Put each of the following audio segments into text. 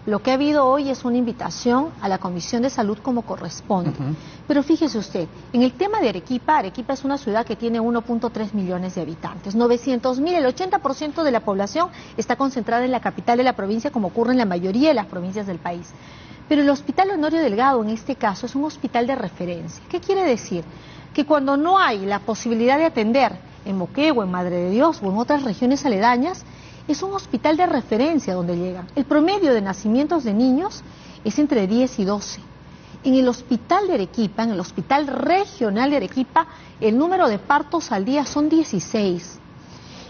Lo que ha habido hoy es una invitación a la Comisión de Salud como corresponde. Pero fíjese usted, en el tema de Arequipa, Arequipa es una ciudad que tiene 1.3 millones de habitantes, 900.000, el 80% de la población está concentrada en la capital de la provincia, como ocurre en la mayoría de las provincias del país. Pero el Hospital Honorio Delgado, en este caso, es un hospital de referencia. ¿Qué quiere decir? Que cuando no hay la posibilidad de atender en Moquegua, en Madre de Dios o en otras regiones aledañas, es un hospital de referencia donde llegan. El promedio de nacimientos de niños es entre 10 y 12. En el hospital de Arequipa, en el hospital regional de Arequipa, el número de partos al día son 16.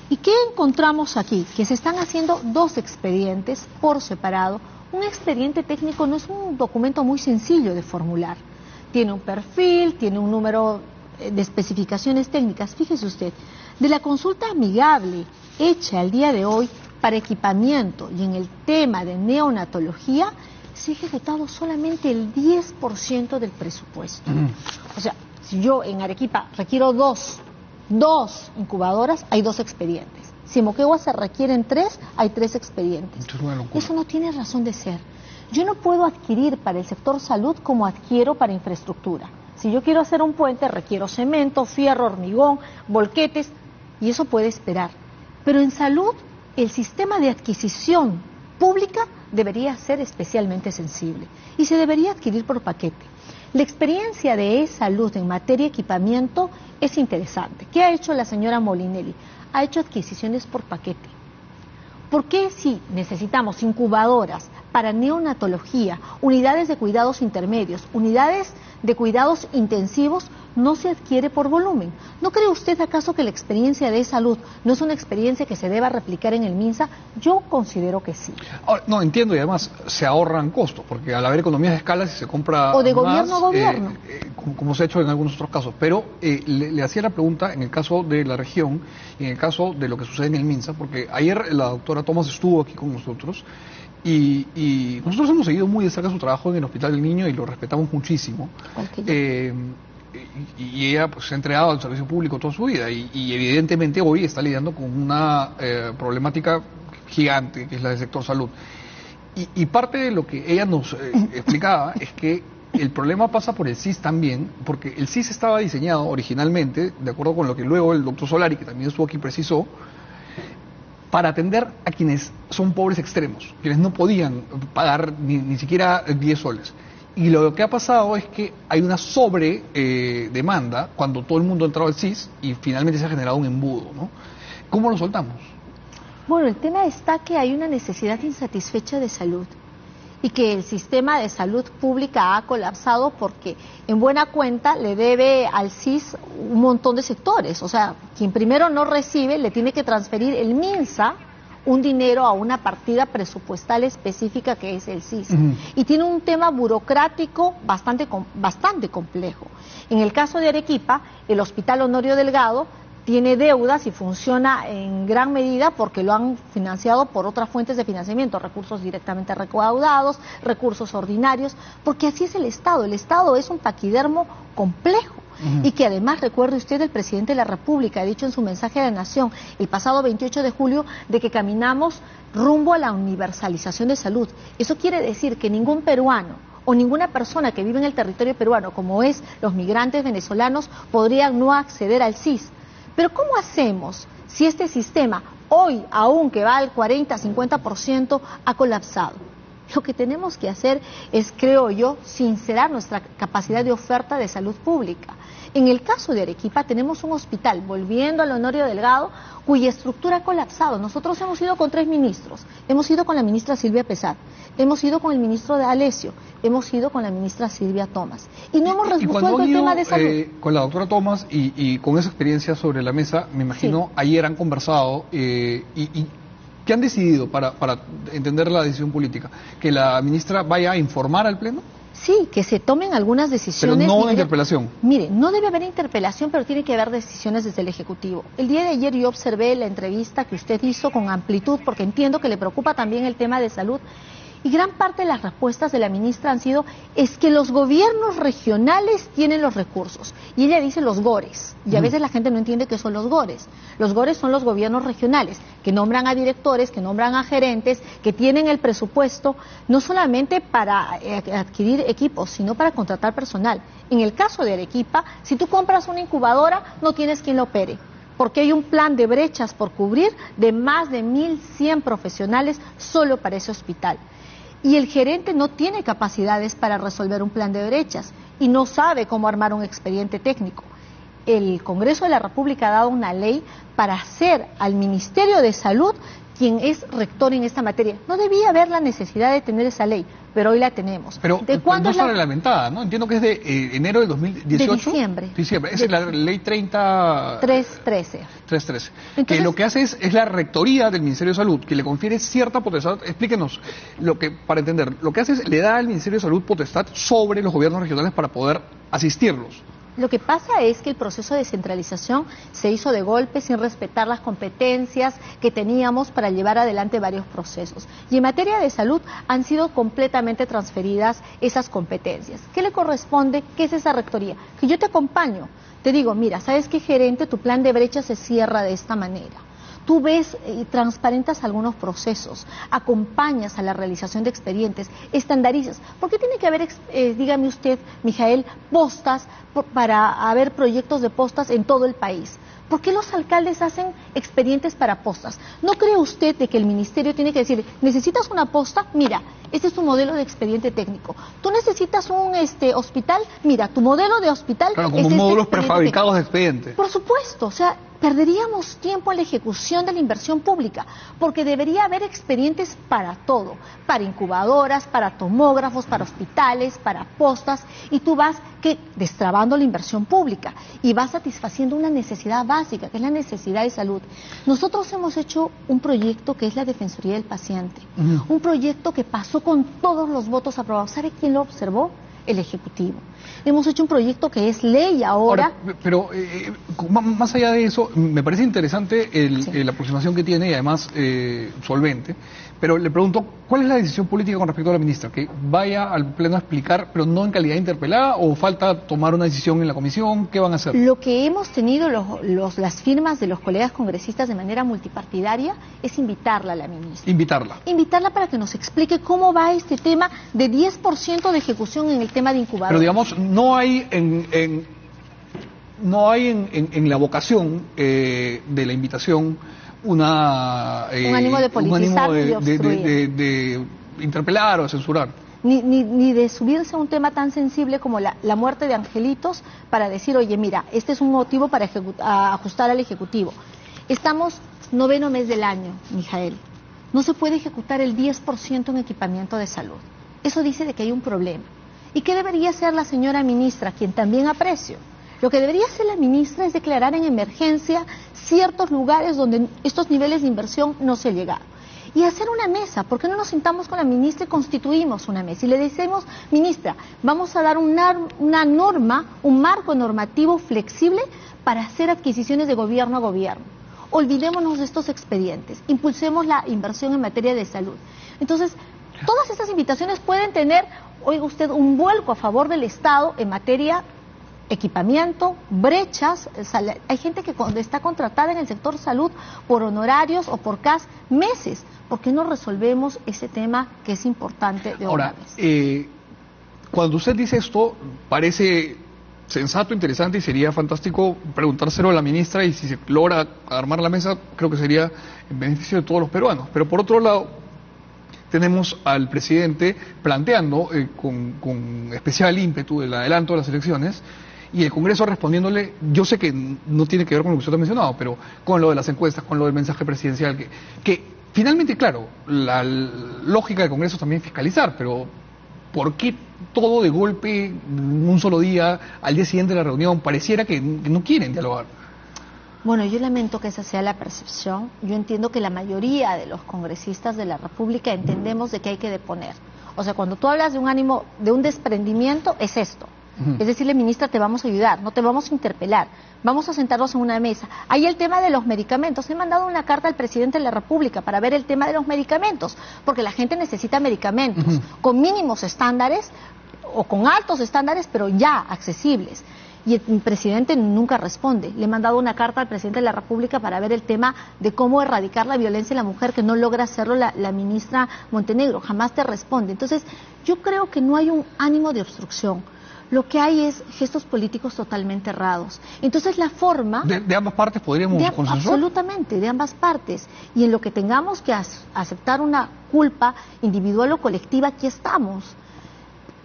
¿Y qué encontramos aquí? Que se están haciendo 2 expedientes por separado. Un expediente técnico no es un documento muy sencillo de formular. Tiene un perfil, tiene un número de especificaciones técnicas. Fíjese usted, de la consulta amigable hecha el día de hoy para equipamiento y en el tema de neonatología, se ha ejecutado solamente el 10% del presupuesto. O sea, si yo en Arequipa requiero dos incubadoras, hay 2 expedientes. Si en Moquegua se requieren 3, hay 3 expedientes. Eso no tiene razón de ser. Yo no puedo adquirir para el sector salud como adquiero para infraestructura. Si yo quiero hacer un puente, requiero cemento, fierro, hormigón, volquetes, y eso puede esperar. Pero en salud, el sistema de adquisición pública debería ser especialmente sensible y se debería adquirir por paquete. La experiencia de e-salud en materia de equipamiento es interesante. ¿Qué ha hecho la señora Molinelli? Ha hecho adquisiciones por paquete. ¿Por qué si necesitamos incubadoras para neonatología, unidades de cuidados intermedios, unidades de cuidados intensivos, no se adquiere por volumen? ¿No cree usted acaso que la experiencia de salud no es una experiencia que se deba replicar en el MINSA? Yo considero que sí. Ahora, no, entiendo, y además se ahorran costos, porque al haber economías de escala, si se compra o de más, gobierno a gobierno, como se ha hecho en algunos otros casos. Pero le hacía la pregunta en el caso de la región y en el caso de lo que sucede en el MINSA, porque ayer la doctora Tomás estuvo aquí con nosotros y nosotros hemos seguido muy de cerca su trabajo en el Hospital del Niño y lo respetamos muchísimo. Y ella pues, se ha entregado al servicio público toda su vida y evidentemente hoy está lidiando con una problemática gigante que es la del sector salud. Y parte de lo que ella nos explicaba es que el problema pasa por el CIS también, porque el CIS estaba diseñado originalmente, de acuerdo con lo que luego el doctor Solari, que también estuvo aquí, precisó, para atender a quienes son pobres extremos, quienes no podían pagar ni siquiera 10 soles. Y lo que ha pasado es que hay una sobre demanda cuando todo el mundo ha entrado al CIS y finalmente se ha generado un embudo, ¿no? ¿Cómo lo soltamos? Bueno, el tema está que hay una necesidad insatisfecha de salud y que el sistema de salud pública ha colapsado porque en buena cuenta le debe al CIS un montón de sectores. O sea, quien primero no recibe le tiene que transferir el MINSA un dinero a una partida presupuestal específica que es el CIS. Y tiene un tema burocrático bastante complejo. En el caso de Arequipa, el Hospital Honorio Delgado tiene deudas y funciona en gran medida porque lo han financiado por otras fuentes de financiamiento, recursos directamente recaudados, recursos ordinarios, porque así es el Estado. El Estado es un paquidermo complejo. Y que además, recuerde usted, el presidente de la República ha dicho en su mensaje a la Nación el pasado 28 de julio de que caminamos rumbo a la universalización de salud. Eso quiere decir que ningún peruano o ninguna persona que vive en el territorio peruano, como es los migrantes venezolanos, podrían no acceder al CIS. Pero ¿cómo hacemos si este sistema hoy, aunque va al 40-50%, ha colapsado? Lo que tenemos que hacer es, creo yo, sincerar nuestra capacidad de oferta de salud pública. En el caso de Arequipa tenemos un hospital, volviendo al Honorio Delgado, cuya estructura ha colapsado. Nosotros hemos ido con 3 ministros, hemos ido con la ministra Silvia Pesat, hemos ido con el ministro de Alessio, hemos ido con la ministra Silvia Tomás. Y no hemos resuelto el tema de salud. Con la doctora Tomás y con esa experiencia sobre la mesa, me imagino, ayer han conversado ¿qué han decidido para entender la decisión política? ¿Que la ministra vaya a informar al Pleno? Sí, que se tomen algunas decisiones. Pero no interpelación. Mire, no debe haber interpelación, pero tiene que haber decisiones desde el Ejecutivo. El día de ayer yo observé la entrevista que usted hizo con amplitud, porque entiendo que le preocupa también el tema de salud, Y gran parte de las respuestas de la ministra han sido, es que los gobiernos regionales tienen los recursos. Y ella dice los GORES, y a veces la gente no entiende qué son los GORES. Los GORES son los gobiernos regionales, que nombran a directores, que nombran a gerentes, que tienen el presupuesto, no solamente para adquirir equipos, sino para contratar personal. En el caso de Arequipa, si tú compras una incubadora, no tienes quien lo opere, porque hay un plan de brechas por cubrir de más de 1.100 profesionales solo para ese hospital. Y el gerente no tiene capacidades para resolver un plan de brechas y no sabe cómo armar un expediente técnico. El Congreso de la República ha dado una ley para hacer al Ministerio de Salud quien es rector en esta materia. No debía haber la necesidad de tener esa ley, pero hoy la tenemos. Pero ¿De cuándo no está reglamentada, ¿no? Entiendo que es de enero del 2018. De diciembre. Esa es la ley 313. 313. Entonces, que lo que hace es la rectoría del Ministerio de Salud, que le confiere cierta potestad. Explíquenos, para entender, lo que hace es le da al Ministerio de Salud potestad sobre los gobiernos regionales para poder asistirlos. Lo que pasa es que el proceso de descentralización se hizo de golpe sin respetar las competencias que teníamos para llevar adelante varios procesos. Y en materia de salud han sido completamente transferidas esas competencias. ¿Qué le corresponde? ¿Qué es esa rectoría? Que yo te acompaño. Te digo, mira, ¿sabes qué, gerente? Tu plan de brecha se cierra de esta manera. Tú ves y transparentas algunos procesos, acompañas a la realización de expedientes, estandarizas. ¿Por qué tiene que haber, dígame usted, Mijael, postas para haber proyectos de postas en todo el país? ¿Por qué los alcaldes hacen expedientes para postas? ¿No cree usted de que el ministerio tiene que decir, necesitas una posta? Mira, este es tu modelo de expediente técnico. ¿Tú necesitas un hospital? Mira, tu modelo de hospital... Claro, como módulos prefabricados de expedientes. Por supuesto, o sea, perderíamos tiempo en la ejecución de la inversión pública, porque debería haber expedientes para todo, para incubadoras, para tomógrafos, para hospitales, para postas, y tú vas destrabando la inversión pública y vas satisfaciendo una necesidad básica, que es la necesidad de salud. Nosotros hemos hecho un proyecto que es la Defensoría del Paciente, un proyecto que pasó con todos los votos aprobados. ¿Sabe quién lo observó? El Ejecutivo. Hemos hecho un proyecto que es ley ahora. Pero más allá de eso, me parece interesante la aproximación que tiene y además solvente. Pero le pregunto, ¿cuál es la decisión política con respecto a la ministra? ¿Que vaya al Pleno a explicar, pero no en calidad de interpelada, o falta tomar una decisión en la comisión? ¿Qué van a hacer? Lo que hemos tenido las firmas de los colegas congresistas de manera multipartidaria es invitarla a la ministra. Invitarla para que nos explique cómo va este tema de 10% de ejecución en el tema de incubadores. Pero digamos, no hay en la vocación de la invitación un ánimo de politizar, de interpelar o de censurar. Ni de subirse a un tema tan sensible como la muerte de angelitos para decir, oye, mira, este es un motivo para ajustar al Ejecutivo. Estamos 9º mes del año, Mijael. No se puede ejecutar el 10% en equipamiento de salud. Eso dice de que hay un problema. ¿Y qué debería hacer la señora ministra, quien también aprecio? Lo que debería hacer la ministra es declarar en emergencia ciertos lugares donde estos niveles de inversión no se llegaron. Y hacer una mesa. ¿Por qué no nos sentamos con la ministra y constituimos una mesa? Y le decimos, ministra, vamos a dar una norma, un marco normativo flexible para hacer adquisiciones de gobierno a gobierno. Olvidémonos de estos expedientes, impulsemos la inversión en materia de salud. Entonces, todas estas invitaciones pueden tener, oiga usted, un vuelco a favor del Estado en materia equipamiento, brechas. Hay gente que está contratada en el sector salud por honorarios o por CAS meses. ¿Por qué no resolvemos ese tema que es importante de ahora? Cuando usted dice esto, parece sensato, interesante, y sería fantástico preguntárselo a la ministra, y si se logra armar la mesa, creo que sería en beneficio de todos los peruanos. Pero por otro lado, tenemos al presidente planteando con especial ímpetu el adelanto de las elecciones, y el Congreso respondiéndole, yo sé que no tiene que ver con lo que usted ha mencionado, pero con lo de las encuestas, con lo del mensaje presidencial, que finalmente, claro, la lógica del Congreso es también fiscalizar, pero ¿por qué todo de golpe, un solo día, al día siguiente de la reunión, pareciera que no quieren dialogar? Bueno, yo lamento que esa sea la percepción. Yo entiendo que la mayoría de los congresistas de la República entendemos de que hay que deponer. O sea, cuando tú hablas de un ánimo, de un desprendimiento, es esto. Es decirle, ministra, te vamos a ayudar, no te vamos a interpelar, vamos a sentarnos en una mesa. Hay el tema de los medicamentos. He mandado una carta al presidente de la República para ver el tema de los medicamentos, porque la gente necesita medicamentos con mínimos estándares o con altos estándares, pero ya accesibles. Y el presidente nunca responde. Le he mandado una carta al presidente de la República para ver el tema de cómo erradicar la violencia en la mujer, que no logra hacerlo la ministra Montenegro, jamás te responde. Entonces, yo creo que no hay un ánimo de obstrucción. Lo que hay es gestos políticos totalmente errados. Entonces, la forma... ¿De ambas partes podríamos consensuar? Absolutamente, de ambas partes. Y en lo que tengamos que aceptar una culpa individual o colectiva, aquí estamos.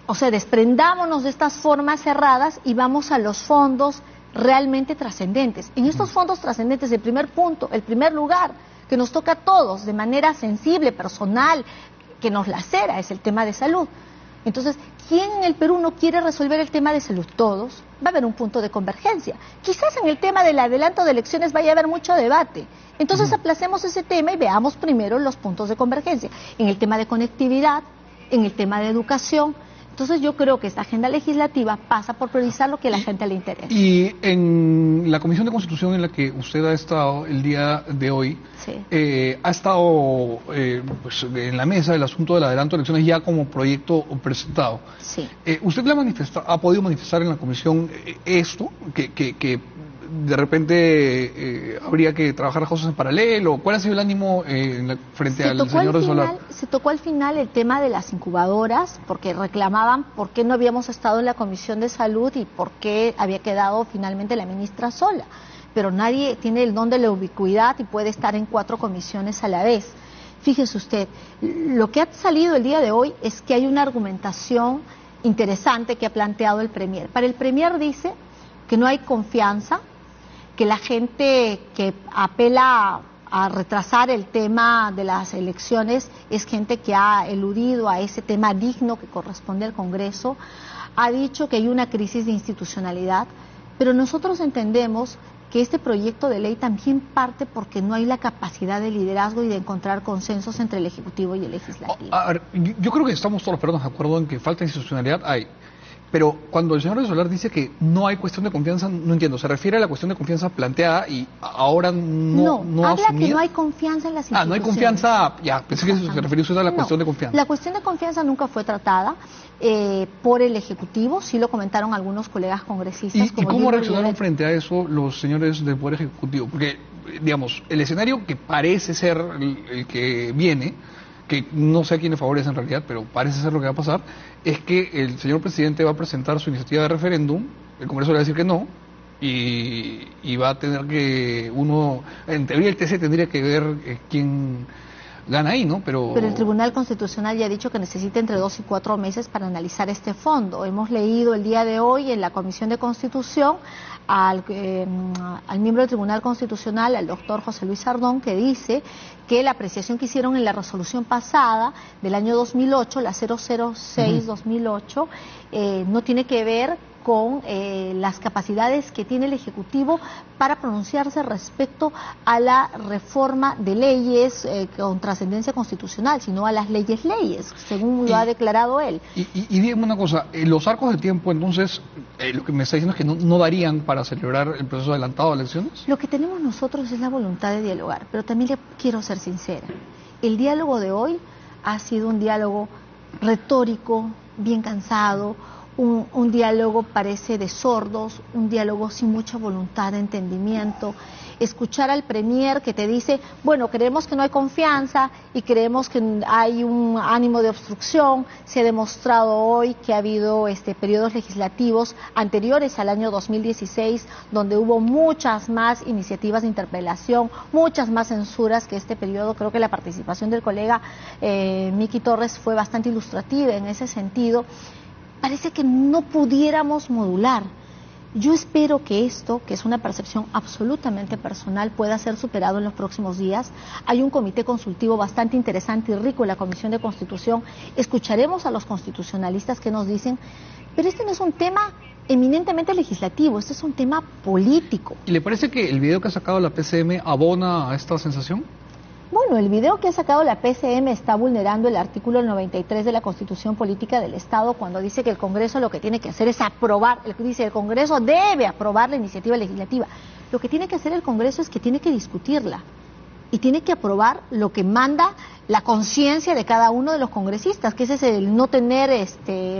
O sea, desprendámonos de estas formas cerradas y vamos a los fondos realmente trascendentes. En estos fondos trascendentes, el primer lugar que nos toca a todos de manera sensible, personal, que nos lacera, es el tema de salud. Entonces, ¿quién en el Perú no quiere resolver el tema de salud? Todos. Va a haber un punto de convergencia. Quizás en el tema del adelanto de elecciones vaya a haber mucho debate. Entonces, aplacemos ese tema y veamos primero los puntos de convergencia. En el tema de conectividad, en el tema de educación. Entonces yo creo que esta agenda legislativa pasa por priorizar lo que a la gente le interesa. Y en la Comisión de Constitución en la que usted ha estado el día de hoy, sí. Ha estado pues, en la mesa el asunto del adelanto de elecciones ya como proyecto presentado. Sí. ¿Usted ha podido manifestar en la comisión esto, que de repente habría que trabajar las cosas en paralelo? ¿Cuál ha sido el ánimo frente al señor de Solar? Se tocó al final el tema de las incubadoras, porque reclamaban por qué no habíamos estado en la Comisión de Salud y por qué había quedado finalmente la ministra sola. Pero nadie tiene el don de la ubicuidad y puede estar en 4 comisiones a la vez. Fíjese usted, lo que ha salido el día de hoy es que hay una argumentación interesante que ha planteado el Premier. Para el Premier dice que no hay confianza, que la gente que apela a retrasar el tema de las elecciones es gente que ha eludido a ese tema digno que corresponde al Congreso. Ha dicho que hay una crisis de institucionalidad, pero nosotros entendemos que este proyecto de ley también parte porque no hay la capacidad de liderazgo y de encontrar consensos entre el Ejecutivo y el Legislativo. A ver, yo creo que estamos todos de acuerdo en que falta institucionalidad hay. Pero cuando el señor de Solar dice que no hay cuestión de confianza, no entiendo. ¿Se refiere a la cuestión de confianza planteada y ahora no habla asumida? Que no hay confianza en las instituciones. No hay confianza, ya, pensé que se refería usted a la cuestión de confianza. La cuestión de confianza nunca fue tratada por el Ejecutivo, sí lo comentaron algunos colegas congresistas. ¿Y cómo reaccionaron frente a eso los señores del Poder Ejecutivo? Porque, digamos, el escenario que parece ser el que viene, que no sé a quién le favorece en realidad, pero parece ser lo que va a pasar, es que el señor presidente va a presentar su iniciativa de referéndum, el Congreso le va a decir que no, y va a tener que en teoría el TC tendría que ver quién gana ahí, ¿no? Pero el Tribunal Constitucional ya ha dicho que necesita entre 2 y 4 meses para analizar este fondo. Hemos leído el día de hoy en la Comisión de Constitución al miembro del Tribunal Constitucional, al doctor José Luis Sardón, que dice que la apreciación que hicieron en la resolución pasada del año 2008, la 006-2008, no tiene que ver con las capacidades que tiene el Ejecutivo para pronunciarse respecto a la reforma de leyes con trascendencia constitucional, sino a las leyes, según lo ha declarado él. Y dígame una cosa, los arcos de tiempo, entonces, lo que me está diciendo es que no darían para celebrar el proceso adelantado de elecciones. Lo que tenemos nosotros es la voluntad de dialogar, pero también le quiero ser sincera. El diálogo de hoy ha sido un diálogo retórico, bien cansado, un diálogo parece de sordos, un diálogo sin mucha voluntad de entendimiento. Escuchar al Premier que te dice, bueno, creemos que no hay confianza y creemos que hay un ánimo de obstrucción. Se ha demostrado hoy que ha habido periodos legislativos anteriores al año 2016, donde hubo muchas más iniciativas de interpelación, muchas más censuras que este periodo. Creo que la participación del colega Miki Torres fue bastante ilustrativa en ese sentido. Parece que no pudiéramos modular. Yo espero que esto, que es una percepción absolutamente personal, pueda ser superado en los próximos días. Hay un comité consultivo bastante interesante y rico en la Comisión de Constitución. Escucharemos a los constitucionalistas que nos dicen, pero este no es un tema eminentemente legislativo, este es un tema político. ¿Y le parece que el video que ha sacado la PCM abona a esta sensación? Bueno, el video que ha sacado la PCM está vulnerando el artículo 93 de la Constitución Política del Estado cuando dice que el Congreso lo que tiene que hacer es aprobar, dice el Congreso debe aprobar la iniciativa legislativa. Lo que tiene que hacer el Congreso es que tiene que discutirla y tiene que aprobar lo que manda la conciencia de cada uno de los congresistas, que ese es el no tener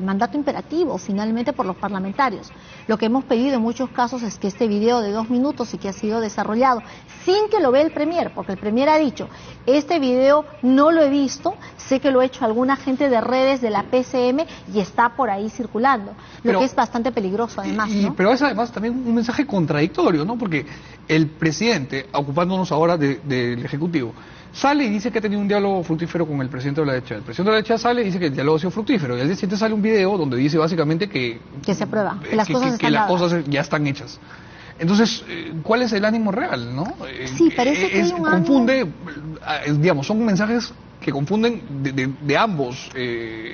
mandato imperativo finalmente por los parlamentarios. Lo que hemos pedido en muchos casos es que este video de 2 minutos y que ha sido desarrollado sin que lo vea el Premier, porque el Premier ha dicho, este video no lo he visto, sé que lo ha hecho alguna gente de redes de la PCM y está por ahí circulando, que es bastante peligroso además, ¿no? Pero es además también un mensaje contradictorio, ¿no? Porque el presidente, ocupándonos ahora del Ejecutivo, sale y dice que ha tenido un diálogo fructífero con el presidente de la derecha. El presidente de la derecha sale y dice que el diálogo ha sido fructífero. Y al día siguiente sale un video donde dice básicamente que se aprueba, que las cosas ya están hechas. Entonces, ¿cuál es el ánimo real, no? Sí, parece que hay un confunde, digamos, son mensajes que confunden de ambos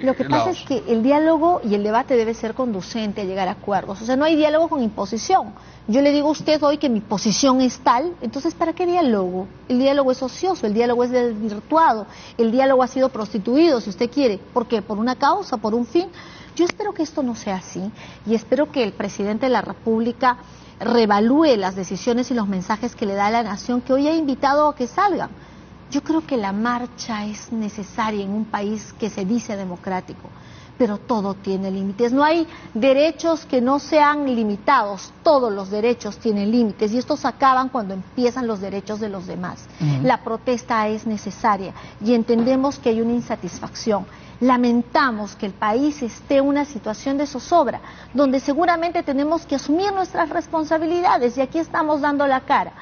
Lo que pasa es que el diálogo y el debate debe ser conducente a llegar a acuerdos. O sea, no hay diálogo con imposición. Yo le digo a usted hoy que mi posición es tal, entonces ¿para qué diálogo? El diálogo es ocioso, el diálogo es desvirtuado, el diálogo ha sido prostituido, si usted quiere. ¿Por qué? ¿Por una causa? ¿Por un fin? Yo espero que esto no sea así y espero que el presidente de la República revalúe las decisiones y los mensajes que le da a la nación, que hoy ha invitado a que salgan. Yo creo que la marcha es necesaria en un país que se dice democrático, pero todo tiene límites. No hay derechos que no sean limitados, todos los derechos tienen límites y estos acaban cuando empiezan los derechos de los demás. La protesta es necesaria y entendemos que hay una insatisfacción. Lamentamos que el país esté en una situación de zozobra, donde seguramente tenemos que asumir nuestras responsabilidades y aquí estamos dando la cara.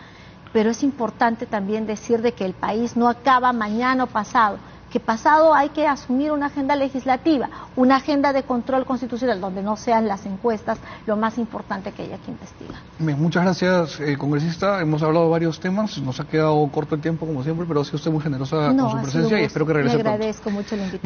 Pero es importante también decir de que el país no acaba mañana o pasado, que pasado hay que asumir una agenda legislativa, una agenda de control constitucional, donde no sean las encuestas lo más importante que haya que investigar. Bien, muchas gracias, congresista. Hemos hablado de varios temas, nos ha quedado corto el tiempo como siempre, pero ha sido usted muy generosa con su presencia y espero que regrese pronto. Le agradezco mucho la invitación.